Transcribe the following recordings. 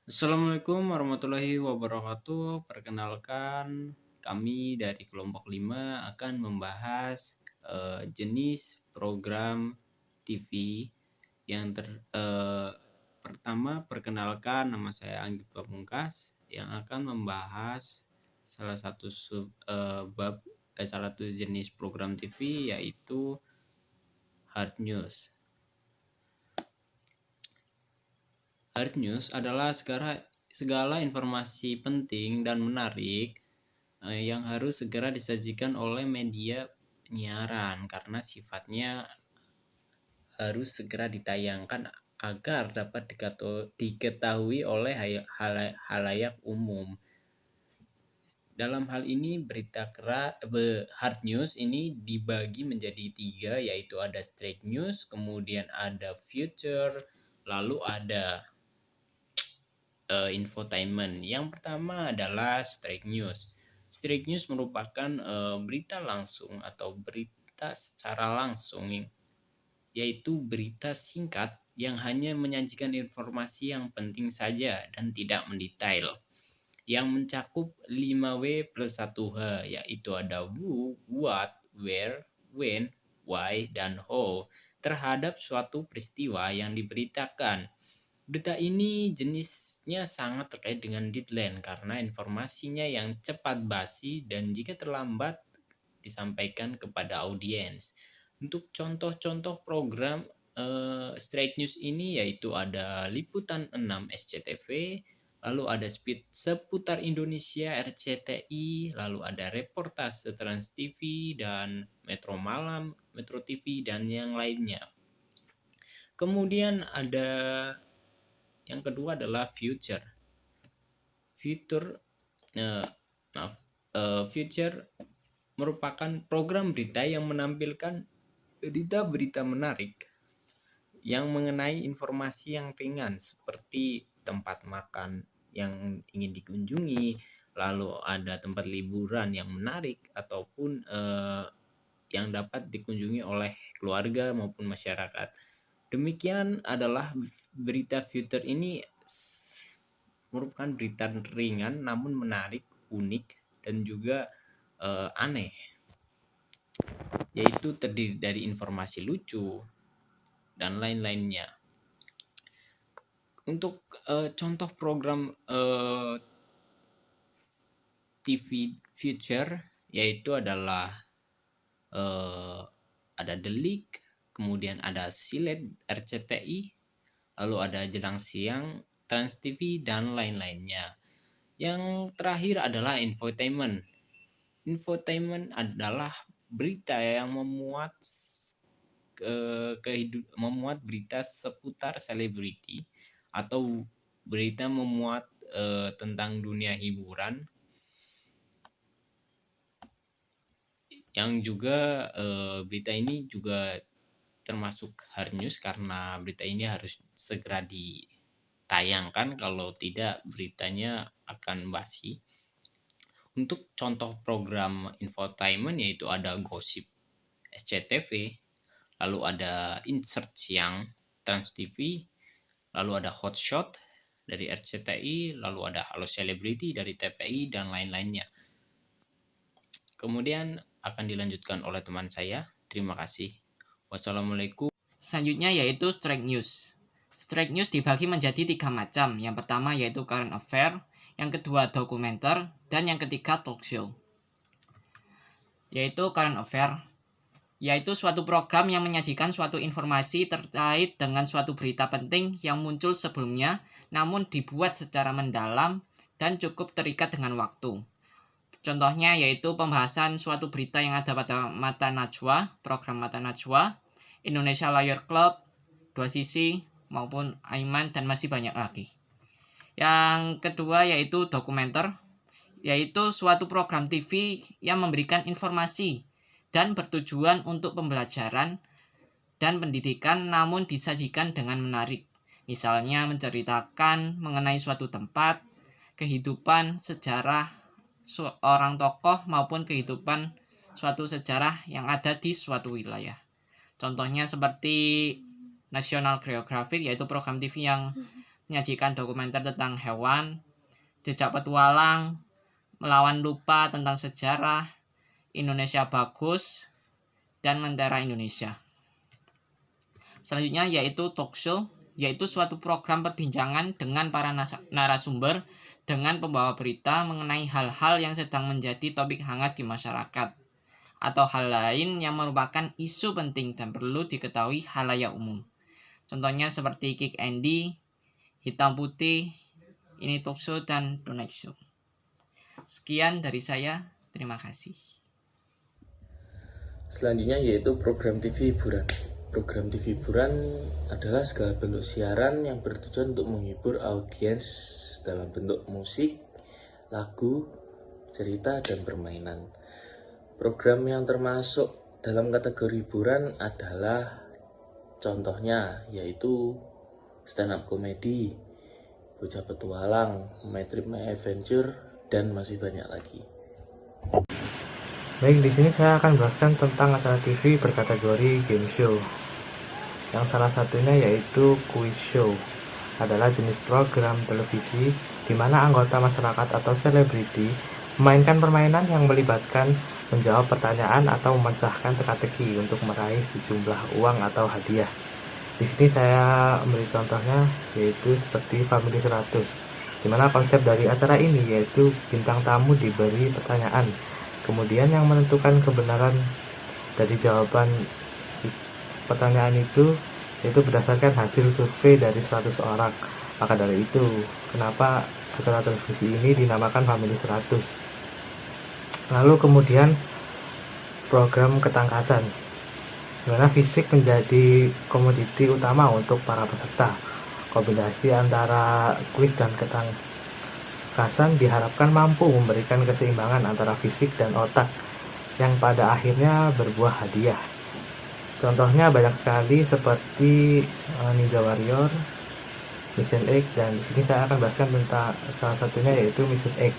Assalamualaikum warahmatullahi wabarakatuh. Perkenalkan, kami dari kelompok 5 akan membahas jenis program TV yang pertama. Perkenalkan, nama saya Anggit Pamungkas yang akan membahas salah satu salah satu jenis program TV, yaitu hard news. Hard news adalah segala informasi penting dan menarik yang harus segera disajikan oleh media penyiaran karena sifatnya harus segera ditayangkan agar dapat diketahui oleh halayak umum. Dalam hal ini hard news ini dibagi menjadi 3, yaitu ada straight news, kemudian ada future, lalu ada infotainment. Yang pertama adalah straight news. Straight news merupakan berita langsung atau berita secara langsung, yaitu berita singkat yang hanya menyajikan informasi yang penting saja dan tidak mendetail, yang mencakup 5W plus 1H, yaitu ada who, what, where, when, why, dan how terhadap suatu peristiwa yang diberitakan. Berita ini jenisnya sangat terkait dengan deadline karena informasinya yang cepat basi dan jika terlambat disampaikan kepada audiens. Untuk contoh-contoh program straight news ini yaitu ada Liputan 6 SCTV, lalu ada Speed Seputar Indonesia RCTI, lalu ada Reportase Trans TV dan Metro Malam Metro TV dan yang lainnya. Kemudian ada yang kedua adalah future. Future merupakan program berita yang menampilkan berita-berita menarik yang mengenai informasi yang ringan seperti tempat makan yang ingin dikunjungi, lalu ada tempat liburan yang menarik ataupun yang dapat dikunjungi oleh keluarga maupun masyarakat. Demikian adalah berita future ini merupakan berita ringan namun menarik, unik, dan juga aneh, yaitu terdiri dari informasi lucu dan lain-lainnya. Untuk contoh program TV future yaitu adalah ada Delik, kemudian ada Silet RCTI, lalu ada Jelang Siang Trans TV dan lain-lainnya. Yang terakhir adalah infotainment. Infotainment adalah berita yang memuat berita seputar selebriti atau berita memuat tentang dunia hiburan, yang juga berita ini juga termasuk hard news karena berita ini harus segera ditayangkan, kalau tidak beritanya akan basi. Untuk contoh program infotainment yaitu ada Gosip SCTV, lalu ada Insert Siang Trans TV, lalu ada Hotshot dari RCTI, lalu ada Halo Selebriti dari TPI dan lain-lainnya. Kemudian akan dilanjutkan oleh teman saya. Terima kasih. Wassalamualaikum. Selanjutnya yaitu straight news. Straight news dibagi menjadi 3 macam. Yang pertama yaitu current affair, yang kedua dokumenter, dan yang ketiga talk show. Yaitu current affair, yaitu suatu program yang menyajikan suatu informasi terkait dengan suatu berita penting yang muncul sebelumnya, namun dibuat secara mendalam dan cukup terikat dengan waktu. Contohnya yaitu pembahasan suatu berita yang ada pada Mata Najwa, program Mata Najwa, Indonesia Lawyer Club, Dua Sisi, maupun Aiman, dan masih banyak lagi. Yang kedua yaitu dokumenter, yaitu suatu program TV yang memberikan informasi dan bertujuan untuk pembelajaran dan pendidikan namun disajikan dengan menarik. Misalnya menceritakan mengenai suatu tempat, kehidupan, sejarah seorang tokoh maupun kehidupan suatu sejarah yang ada di suatu wilayah. Contohnya seperti National Geographic, yaitu program TV yang menyajikan dokumenter tentang hewan, jejak petualang, melawan lupa tentang sejarah, Indonesia Bagus, dan Lentera Indonesia. Selanjutnya yaitu talk show, yaitu suatu program perbincangan dengan para narasumber dengan pembawa berita mengenai hal-hal yang sedang menjadi topik hangat di masyarakat atau hal lain yang merupakan isu penting dan perlu diketahui halayak umum. Contohnya seperti Kick Andy, Hitam Putih, Ini Talk Show, dan Tonight Show. Sekian dari saya, terima kasih. Selanjutnya yaitu program TV hiburan. Program TV hiburan adalah segala bentuk siaran yang bertujuan untuk menghibur audiens dalam bentuk musik, lagu, cerita, dan permainan. Program yang termasuk dalam kategori hiburan adalah contohnya yaitu stand up comedy, Bocah Petualang, My Trip My Adventure, dan masih banyak lagi. Baik, di sini saya akan jelaskan tentang acara TV berkategori game show. Yang salah satunya yaitu quiz show. Adalah jenis program televisi di mana anggota masyarakat atau selebriti memainkan permainan yang melibatkan menjawab pertanyaan atau memecahkan teka-teki untuk meraih sejumlah uang atau hadiah. Di sini saya memberi contohnya yaitu seperti Family 100, di mana konsep dari acara ini yaitu bintang tamu diberi pertanyaan, kemudian yang menentukan kebenaran dari jawaban pertanyaan itu yaitu berdasarkan hasil survei dari 100 orang. Maka dari itu, kenapa acara televisi ini dinamakan Family 100. Lalu kemudian program ketangkasan, di mana fisik menjadi komoditi utama untuk para peserta. Kombinasi antara kuis dan ketangkasan diharapkan mampu memberikan keseimbangan antara fisik dan otak yang pada akhirnya berbuah hadiah. Contohnya banyak sekali seperti Ninja Warrior, Mission X, dan di sini saya akan bahaskan tentang salah satunya yaitu Mission X.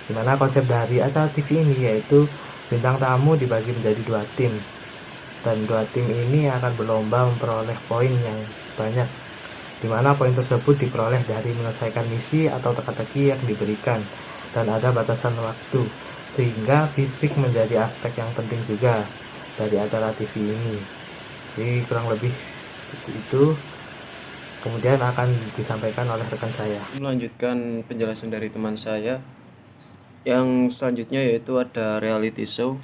Di mana konsep dari acara TV ini yaitu bintang tamu dibagi menjadi 2 tim, dan 2 tim ini akan berlomba memperoleh poin yang banyak, di mana poin tersebut diperoleh dari menyelesaikan misi atau teka-teki yang diberikan, dan ada batasan waktu, sehingga fisik menjadi aspek yang penting juga dari acara TV ini. Jadi kurang lebih seperti itu. Kemudian akan disampaikan oleh rekan saya. Melanjutkan penjelasan dari teman saya. Yang selanjutnya yaitu ada reality show.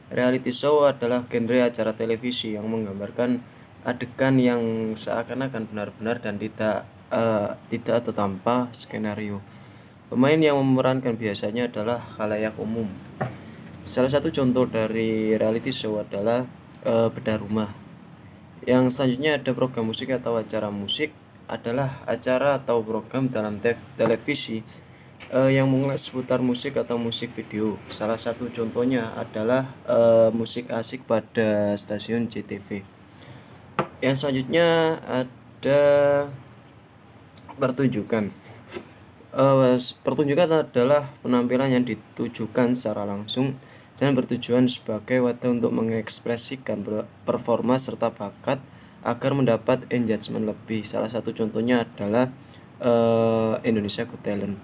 Reality show adalah genre acara televisi yang menggambarkan adegan yang seakan-akan benar-benar dan tidak atau tanpa skenario. Pemain yang memerankan biasanya adalah khalayak umum. Salah satu contoh dari reality show adalah Bedah Rumah. Yang selanjutnya ada program musik atau acara musik, adalah acara atau program dalam televisi yang mengulas seputar musik atau musik video. Salah satu contohnya adalah musik asik pada stasiun JTV. Yang selanjutnya ada pertunjukan. Pertunjukan adalah penampilan yang ditujukan secara langsung dan bertujuan sebagai wadah untuk mengekspresikan performa serta bakat agar mendapat engagement lebih. Salah satu contohnya adalah Indonesia Got Talent.